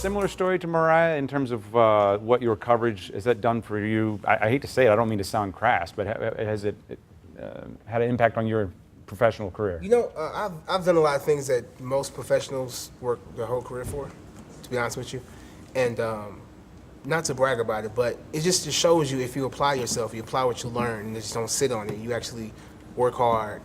similar story to Mariah in terms of what your coverage has that done for you? I hate to say it, I don't mean to sound crass, but has it had an impact on your professional career? You know, I've done a lot of things that most professionals work their whole career for, to be honest with you. And not to brag about it, but it just shows you if you apply yourself, you apply what you learn, and just don't sit on it. You actually work hard,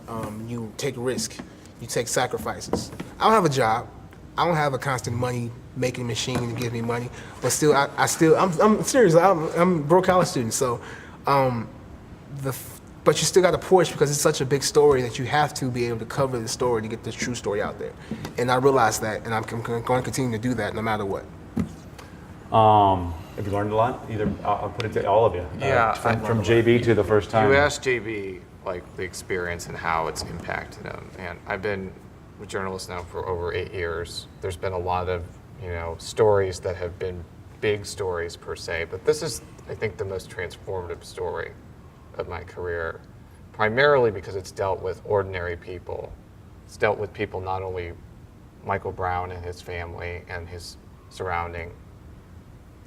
you take risk, you take sacrifices. I don't have a job. I don't have a constant money making machine to give me money, but still, I'm serious. I'm a broke college student, so but you still got to push because it's such a big story that you have to be able to cover the story to get the true story out there. And I realize that, and I'm going to continue to do that no matter what. Have you learned a lot? Either I'll put it to all of you. Yeah, from JB to the first time. You asked JB like the experience and how it's impacted him, and I've been a journalist now for over 8 years. There's been a lot of stories that have been big stories per se, but this is, I think, the most transformative story of my career, primarily because it's dealt with ordinary people. It's dealt with people, not only Michael Brown and his family and his surrounding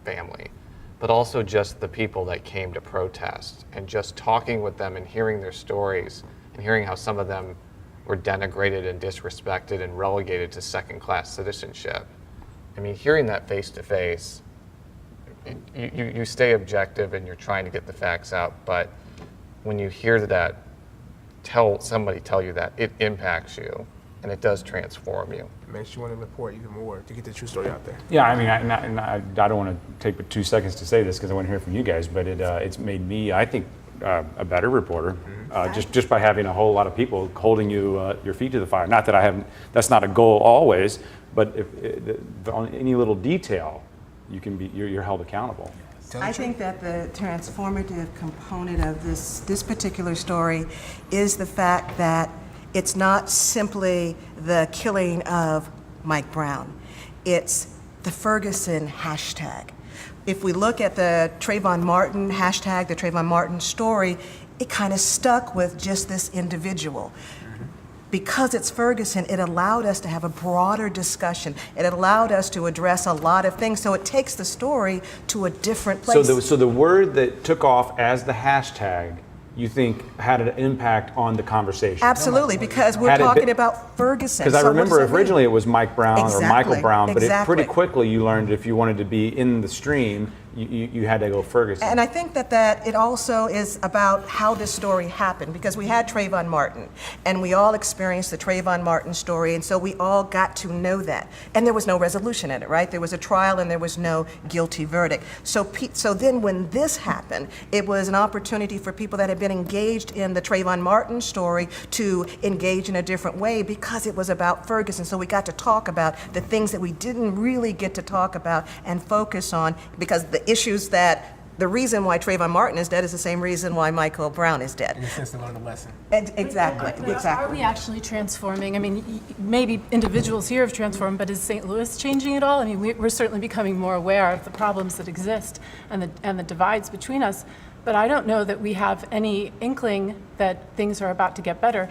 family, but also just the people that came to protest, and just talking with them and hearing their stories and hearing how some of them were denigrated and disrespected and relegated to second-class citizenship. I mean, hearing that face to face, you stay objective and you're trying to get the facts out, but when you hear that, somebody tell you that, it impacts you and it does transform you. It makes you want to report even more to get the true story out there. Yeah, I mean, I don't want to take but 2 seconds to say this because I want to hear from you guys, but it's made me, I think, a better reporter, just by having a whole lot of people holding you your feet to the fire. Not that I haven't, that's not a goal always, but if on any little detail, you're held accountable. I think that the transformative component of this particular story is the fact that it's not simply the killing of Mike Brown. It's the Ferguson hashtag. If we look at the Trayvon Martin hashtag, the Trayvon Martin story, it kind of stuck with just this individual. Because it's Ferguson, it allowed us to have a broader discussion. It allowed us to address a lot of things. So it takes the story to a different place. So the word that took off as the hashtag, you think had an impact on the conversation? Absolutely, because we're talking about Ferguson. Because I remember originally it was Mike Brown or Michael Brown, but exactly. Pretty quickly you learned if you wanted to be in the stream, you had to go Ferguson. And I think that it also is about how this story happened, because we had Trayvon Martin, and we all experienced the Trayvon Martin story, and so we all got to know that. And there was no resolution in it, right? There was a trial and there was no guilty verdict. So then when this happened, it was an opportunity for people that had been engaged in the Trayvon Martin story to engage in a different way, because it was about Ferguson. So we got to talk about the things that we didn't really get to talk about and focus on, because the issues that the reason why Trayvon Martin is dead is the same reason why Michael Brown is dead. In a sense, to learn a lesson. Exactly. Are we actually transforming? I mean, maybe individuals here have transformed, but is St. Louis changing at all? I mean, we're certainly becoming more aware of the problems that exist and the divides between us. But I don't know that we have any inkling that things are about to get better.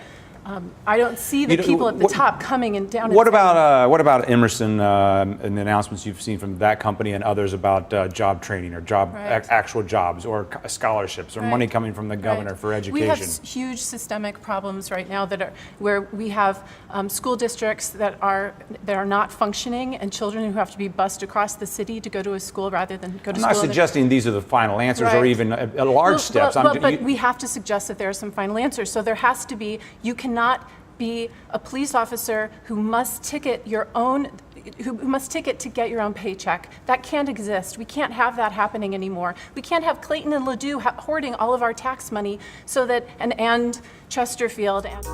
I don't see the people at the top coming and down. What about Emerson and the announcements you've seen from that company and others about job training or actual jobs or scholarships or money coming from the governor for education? We have huge systemic problems right now where we have school districts that are not functioning, and children who have to be bused across the city to go to a school rather than go to school. I'm not suggesting these are the final answers or even large steps. But we have to suggest that there are some final answers. So there has to be. You cannot be a police officer who must ticket to get your own paycheck. That can't exist. We can't have that happening anymore. We can't have Clayton and Ladue hoarding all of our tax money so that and Chesterfield and